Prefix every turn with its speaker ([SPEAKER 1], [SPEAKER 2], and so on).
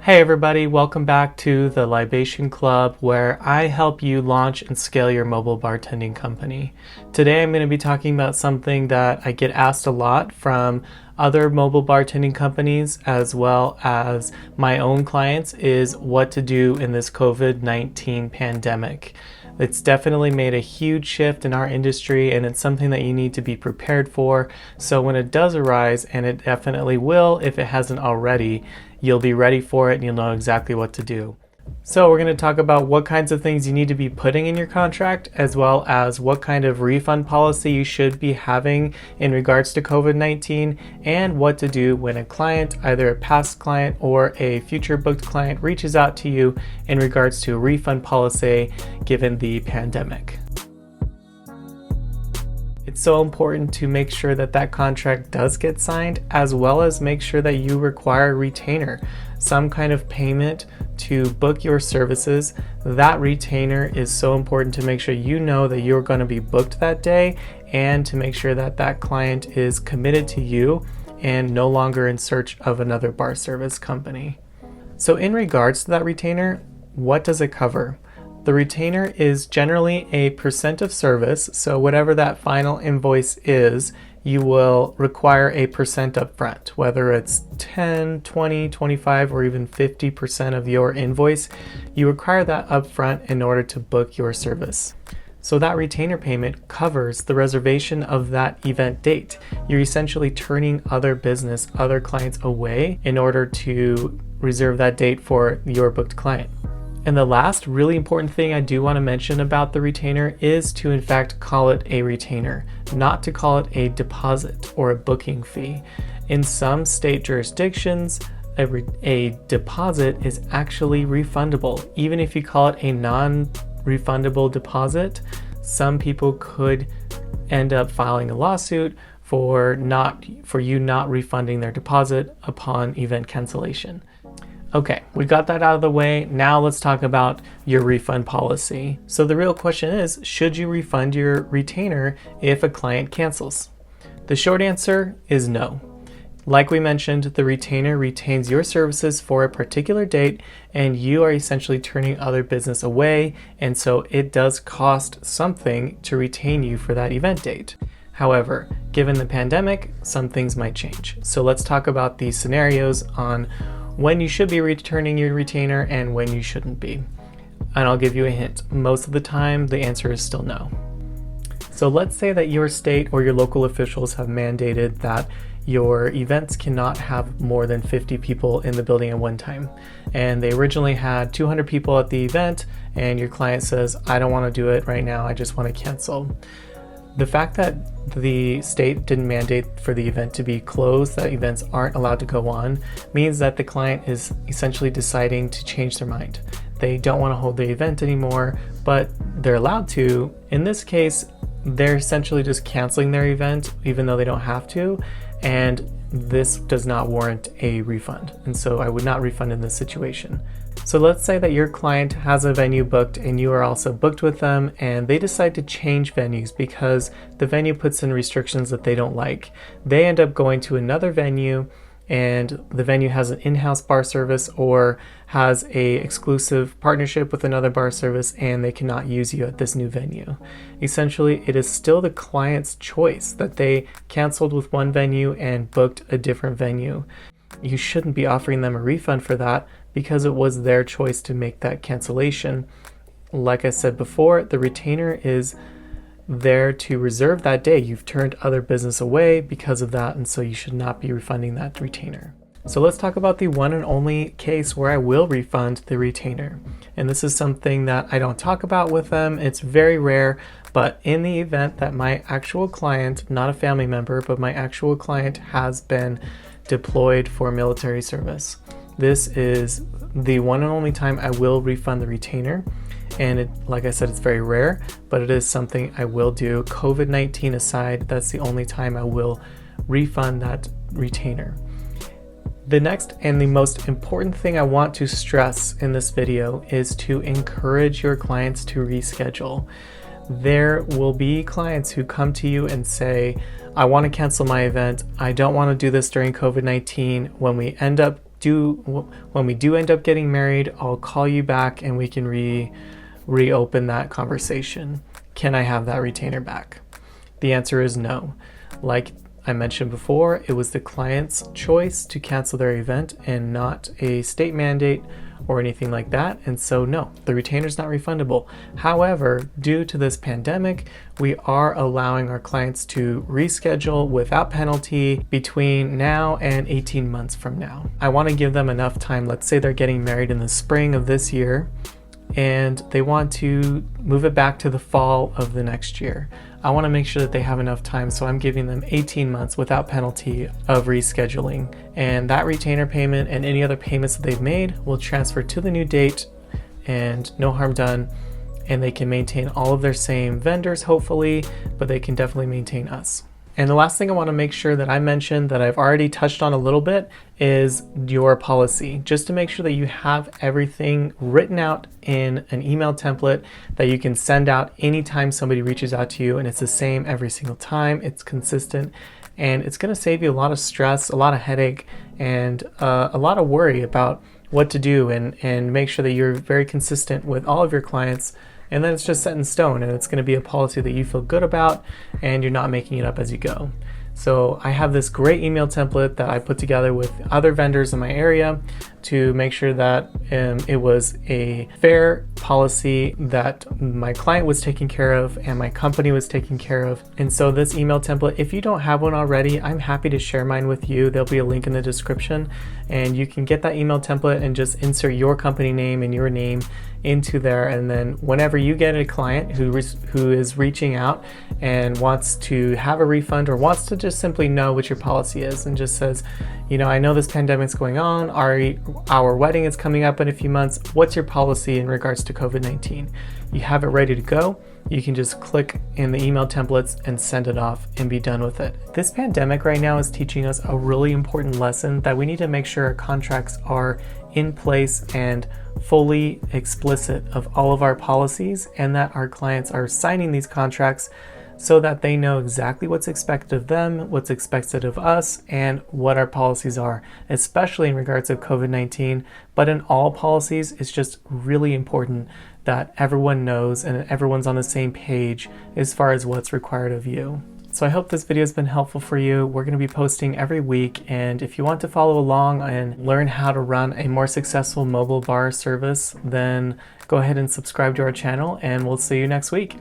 [SPEAKER 1] Hey everybody, welcome back to the Libation Club, where I help you launch and scale your mobile bartending company. Today I'm going to be talking about something that I get asked a lot from other mobile bartending companies as well as my own clients, is what to do in this COVID-19 pandemic. It's definitely made a huge shift in our industry, and it's something that you need to be prepared for. So when it does arise, and it definitely will if it hasn't already, you'll be ready for it and you'll know exactly what to do. So we're going to talk about what kinds of things you need to be putting in your contract, as well as what kind of refund policy you should be having in regards to COVID-19, and what to do when a client, either a past client or a future booked client, reaches out to you in regards to a refund policy given the pandemic. It's so important to make sure that that contract does get signed, as well as make sure that you require a retainer, some kind of payment to book your services. That retainer is so important to make sure you know that you're going to be booked that day, and to make sure that that client is committed to you and no longer in search of another bar service company. So in regards to that retainer, what does it cover? The retainer is generally a percent of service, so whatever that final invoice is, you will require a percent up front, whether it's 10, 20, 25, or even 50% of your invoice. You require that up front in order to book your service. So that retainer payment covers the reservation of that event date. You're essentially turning other clients away in order to reserve that date for your booked client. And the last really important thing I do want to mention about the retainer is to in fact call it a retainer, not to call it a deposit or a booking fee. In some state jurisdictions, a deposit is actually refundable. Even if you call it a non-refundable deposit, some people could end up filing a lawsuit for you not refunding their deposit upon event cancellation. Okay, we got that out of the way. Now let's talk about your refund policy. So the real question is, should you refund your retainer if a client cancels? The short answer is no. Like we mentioned, the retainer retains your services for a particular date, and you are essentially turning other business away, and so it does cost something to retain you for that event date. However, given the pandemic, some things might change. So let's talk about these scenarios on when you should be returning your retainer and when you shouldn't be. And I'll give you a hint. Most of the time, the answer is still no. So let's say that your state or your local officials have mandated that your events cannot have more than 50 people in the building at one time. And they originally had 200 people at the event, and your client says, I don't want to do it right now, I just want to cancel. The fact that the state didn't mandate for the event to be closed, that events aren't allowed to go on, means that the client is essentially deciding to change their mind. They don't want to hold the event anymore, but they're allowed to. In this case, they're essentially just canceling their event, even though they don't have to, and this does not warrant a refund. And so I would not refund in this situation. So let's say that your client has a venue booked and you are also booked with them, and they decide to change venues because the venue puts in restrictions that they don't like. They end up going to another venue, and the venue has an in-house bar service or has a exclusive partnership with another bar service, and they cannot use you at this new venue. Essentially, it is still the client's choice that they canceled with one venue and booked a different venue. You shouldn't be offering them a refund for that because it was their choice to make that cancellation. Like I said before, the retainer is there to reserve that day. You've turned other business away because of that, and so you should not be refunding that retainer. So let's talk about the one and only case where I will refund the retainer. And this is something that I don't talk about with them. It's very rare, but in the event that my actual client, not a family member, but my actual client has been deployed for military service, this is the one and only time I will refund the retainer. And like I said, it's very rare, but it is something I will do. COVID-19 aside, that's the only time I will refund that retainer. The next and the most important thing I want to stress in this video is to encourage your clients to reschedule. There will be clients who come to you and say, I want to cancel my event. I don't want to do this during COVID-19. When we end up when we do end up getting married, I'll call you back and we can reopen that conversation. Can I have that retainer back? The answer is no. Like I mentioned before, it was the client's choice to cancel their event and not a state mandate or anything like that. And so no, the retainer is not refundable. However, due to this pandemic, we are allowing our clients to reschedule without penalty between now and 18 months from now. I want to give them enough time. Let's say they're getting married in the spring of this year and they want to move it back to the fall of the next year. I want to make sure that they have enough time, so I'm giving them 18 months without penalty of rescheduling. And that retainer payment and any other payments that they've made will transfer to the new date and no harm done. And they can maintain all of their same vendors, hopefully, but they can definitely maintain us. And the last thing I want to make sure that I mention that I've already touched on a little bit is your policy, just to make sure that you have everything written out in an email template that you can send out anytime somebody reaches out to you, and it's the same every single time. It's consistent, and it's going to save you a lot of stress, a lot of headache, and a lot of worry about what to do, and make sure that you're very consistent with all of your clients. And then it's just set in stone, and it's going to be a policy that you feel good about and you're not making it up as you go. So I have this great email template that I put together with other vendors in my area to make sure that it was a fair policy that my client was taking care of and my company was taking care of. And so this email template, if you don't have one already, I'm happy to share mine with you. There'll be a link in the description, and you can get that email template and just insert your company name and your name into there. And then whenever you get a client who is reaching out and wants to have a refund or wants to just simply know what your policy is and just says, you know, I know this pandemic's going on, our wedding is coming up in a few months, what's your policy in regards to COVID-19? You have it ready to go. You can just click in the email templates and send it off and be done with it. This pandemic right now is teaching us a really important lesson that we need to make sure our contracts are in place and fully explicit of all of our policies, and that our clients are signing these contracts so that they know exactly what's expected of them, what's expected of us, and what our policies are, especially in regards to COVID-19. But in all policies, it's just really important that everyone knows and everyone's on the same page as far as what's required of you. So I hope this video has been helpful for you. We're going to be posting every week, and if you want to follow along and learn how to run a more successful mobile bar service, then go ahead and subscribe to our channel, and we'll see you next week.